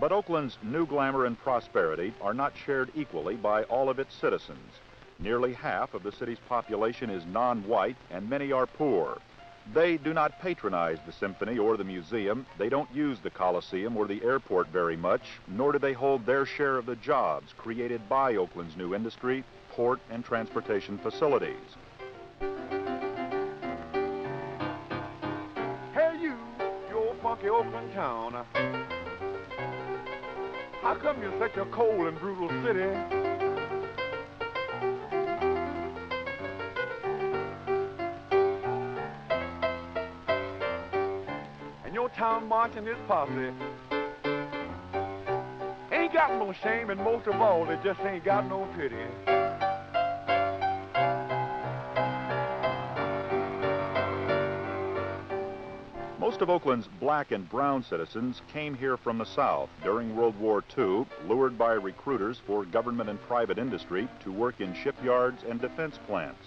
But Oakland's new glamour and prosperity are not shared equally by all of its citizens. Nearly half of the city's population is non-white, and many are poor. They do not patronize the symphony or the museum. They don't use the Coliseum or the airport very much, nor do they hold their share of the jobs created by Oakland's new industry, port, and transportation facilities. Hey you old funky Oakland town. How come you're such a cold and brutal city? And your town marching this posse ain't got no shame, and most of all, they just ain't got no pity. Most of Oakland's black and brown citizens came here from the South during World War II, lured by recruiters for government and private industry to work in shipyards and defense plants.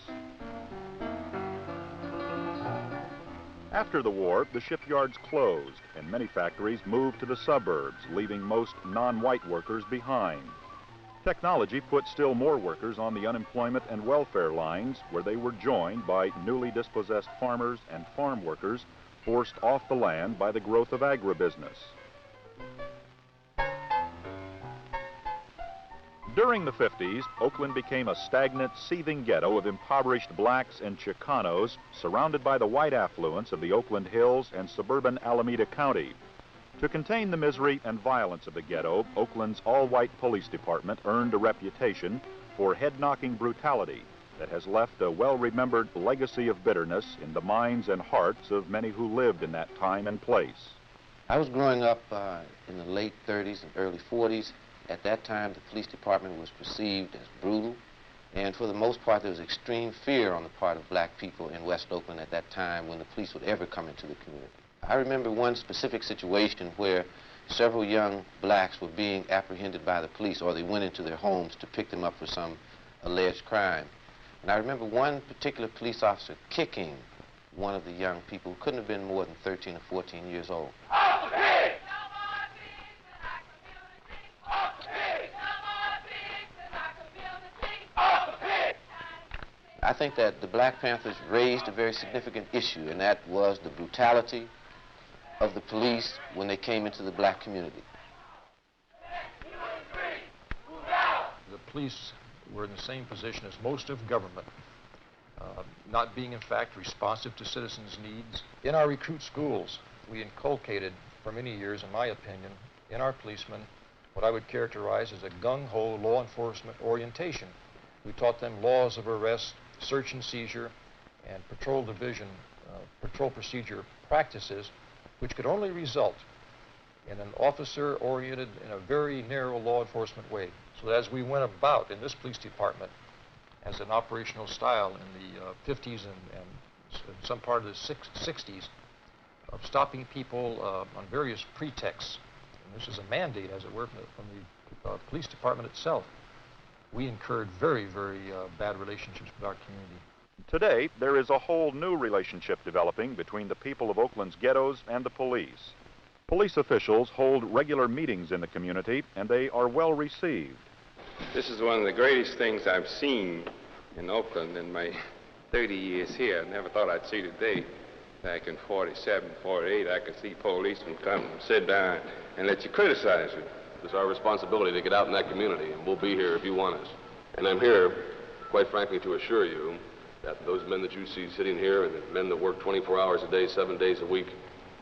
After the war, the shipyards closed and many factories moved to the suburbs, leaving most non-white workers behind. Technology put still more workers on the unemployment and welfare lines, where they were joined by newly dispossessed farmers and farm workers forced off the land by the growth of agribusiness. During the 50s, Oakland became a stagnant, seething ghetto of impoverished blacks and Chicanos, surrounded by the white affluence of the Oakland Hills and suburban Alameda County. To contain the misery and violence of the ghetto, Oakland's all-white police department earned a reputation for head-knocking brutality that has left a well-remembered legacy of bitterness in the minds and hearts of many who lived in that time and place. I was growing up in the late 30s and early 40s. At that time, the police department was perceived as brutal, and for the most part, there was extreme fear on the part of black people in West Oakland at that time when the police would ever come into the community. I remember one specific situation where several young blacks were being apprehended by the police, or they went into their homes to pick them up for some alleged crime. And I remember one particular police officer kicking one of the young people who couldn't have been more than 13 or 14 years old. I think that the Black Panthers raised a very significant issue, and that was the brutality of the police when they came into the black community. The police were in the same position as most of government, not being in fact responsive to citizens' needs. In our recruit schools, we inculcated for many years, in my opinion, in our policemen what I would characterize as a gung-ho law enforcement orientation. We taught them laws of arrest, search and seizure, and patrol division, patrol procedure practices, which could only result in an officer oriented in a very narrow law enforcement way. So that as we went about in this police department as an operational style in the 50s and some part of the 60s, of stopping people on various pretexts, and this is a mandate, as it were, from the police department itself, we incurred very, very bad relationships with our community. Today, there is a whole new relationship developing between the people of Oakland's ghettos and the police. Police officials hold regular meetings in the community, and they are well received. This is one of the greatest things I've seen in Oakland in my 30 years here. I never thought I'd see today. Back in 47, 48, I could see policemen come and sit down and let you criticize you. It's our responsibility to get out in that community, and we'll be here if you want us. And I'm here, quite frankly, to assure you that those men that you see sitting here and the men that work 24 hours a day, 7 days a week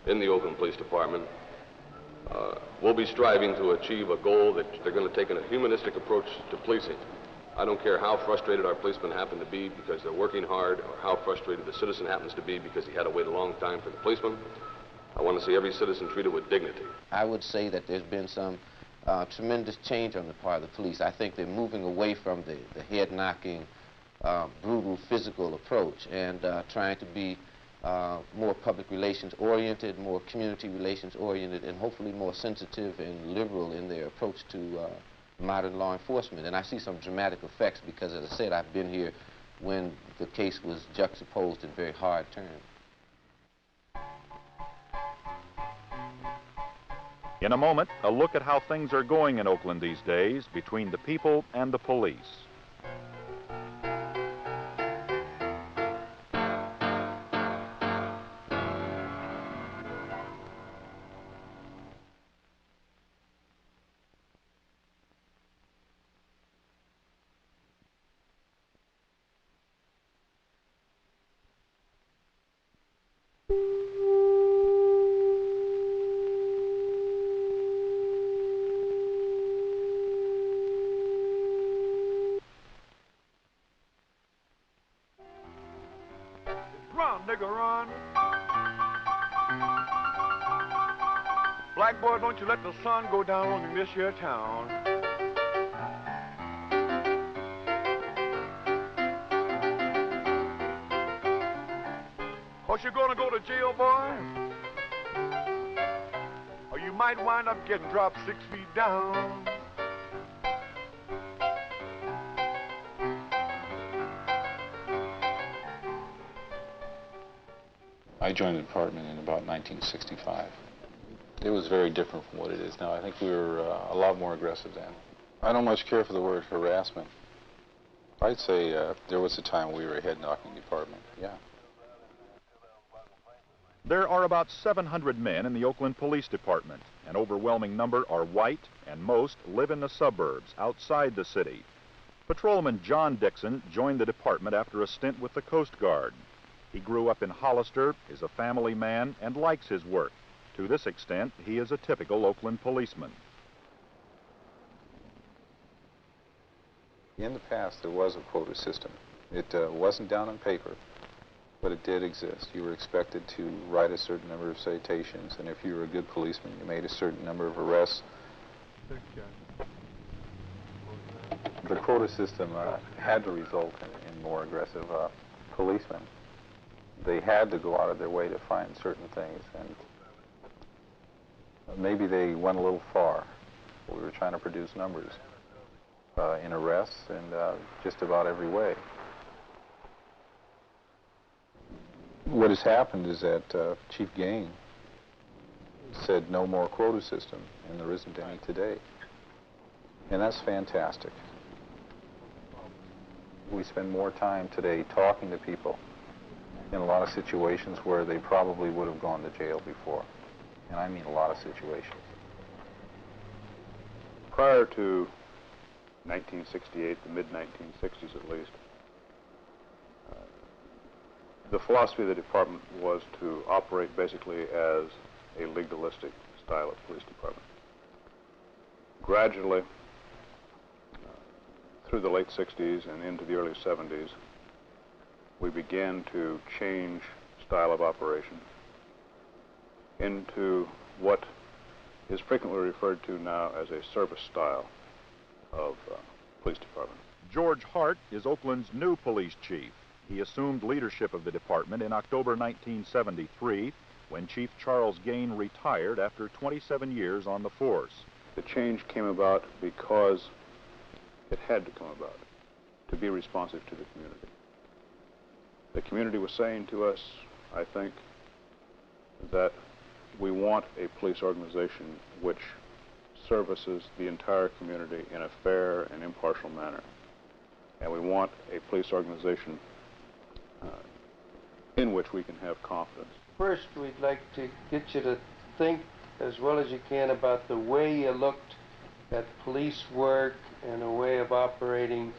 in the Oakland Police Department will be striving to achieve a goal that they're going to take a humanistic approach to policing. I don't care how frustrated our policemen happen to be because they're working hard, or how frustrated the citizen happens to be because he had to wait a long time for the policeman. I want to see every citizen treated with dignity. I would say that there's been some tremendous change on the part of the police. I think they're moving away from the head-knocking, brutal physical approach and trying to be more public relations oriented, more community relations oriented, and hopefully more sensitive and liberal in their approach to modern law enforcement. And I see some dramatic effects because, as I said, I've been here when the case was juxtaposed in very hard terms. In a moment, a look at how things are going in Oakland these days between the people and the police. Run, nigga, run. Black boy, don't you let the sun go down in this here town. Cause you're gonna go to jail, boy. Or you might wind up getting dropped 6 feet down. I joined the department in about 1965. It was very different from what it is now. I think we were a lot more aggressive then. I don't much care for the word harassment. I'd say there was a time we were a head-knocking department, yeah. There are about 700 men in the Oakland Police Department. An overwhelming number are white, and most live in the suburbs, outside the city. Patrolman John Dixon joined the department after a stint with the Coast Guard. He grew up in Hollister, is a family man, and likes his work. To this extent, he is a typical Oakland policeman. In the past, there was a quota system. It wasn't down on paper, but it did exist. You were expected to write a certain number of citations, and if you were a good policeman, you made a certain number of arrests. The quota system had to result in more aggressive policemen. They had to go out of their way to find certain things, and maybe they went a little far. We were trying to produce numbers in arrests and just about every way. What has happened is that Chief Gain said no more quota system, and there isn't any today. And that's fantastic. We spend more time today talking to people in a lot of situations where they probably would have gone to jail before. And I mean a lot of situations. Prior to 1968, the mid-1960s at least, the philosophy of the department was to operate basically as a legalistic style of police department. Gradually, through the late 60s and into the early 70s, we began to change style of operation into what is frequently referred to now as a service style of police department. George Hart is Oakland's new police chief. He assumed leadership of the department in October 1973 when Chief Charles Gain retired after 27 years on the force. The change came about because it had to come about to be responsive to the community. The community was saying to us, I think, that we want a police organization which services the entire community in a fair and impartial manner. And we want a police organization in which we can have confidence. First, we'd like to get you to think as well as you can about the way you looked at police work and a way of operating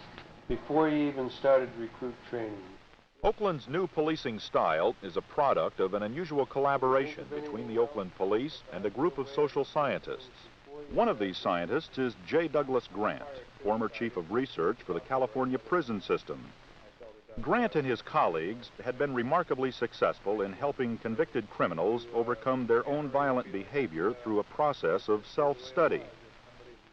before you even started recruit training. Oakland's new policing style is a product of an unusual collaboration between the Oakland Police and a group of social scientists. One of these scientists is J. Douglas Grant, former chief of research for the California prison system. Grant and his colleagues had been remarkably successful in helping convicted criminals overcome their own violent behavior through a process of self-study.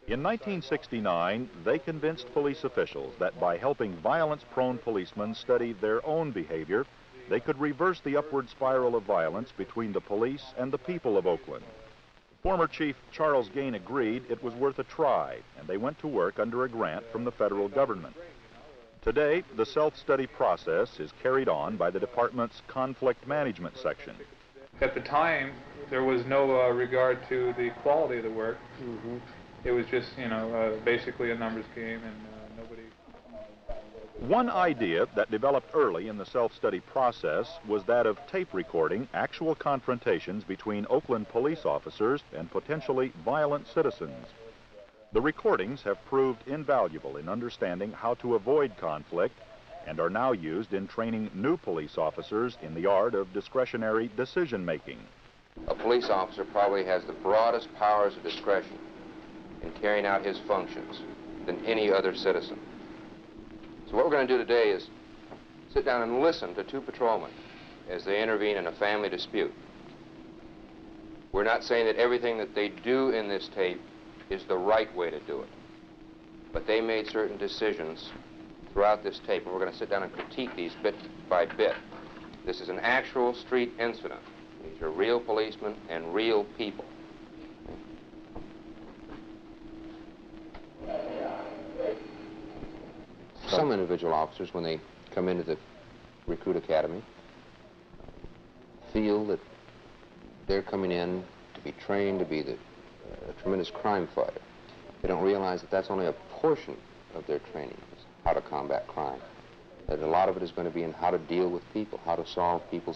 In 1969, they convinced police officials that by helping violence-prone policemen study their own behavior, they could reverse the upward spiral of violence between the police and the people of Oakland. Former Chief Charles Gain agreed it was worth a try, and they went to work under a grant from the federal government. Today, the self-study process is carried on by the department's conflict management section. at the time, there was no regard to the quality of the work. Mm-hmm. It was just, basically a numbers game, and nobody... One idea that developed early in the self-study process was that of tape recording actual confrontations between Oakland police officers and potentially violent citizens. The recordings have proved invaluable in understanding how to avoid conflict and are now used in training new police officers in the art of discretionary decision-making. A police officer probably has the broadest powers of discretion in carrying out his functions than any other citizen. So what we're going to do today is sit down and listen to two patrolmen as they intervene in a family dispute. We're not saying that everything that they do in this tape is the right way to do it, but they made certain decisions throughout this tape, and we're going to sit down and critique these bit by bit. This is an actual street incident. These are real policemen and real people. Some individual officers, when they come into the recruit academy, feel that they're coming in to be trained to be a tremendous crime fighter. They don't realize that that's only a portion of their training, is how to combat crime. That a lot of it is going to be in how to deal with people, how to solve people's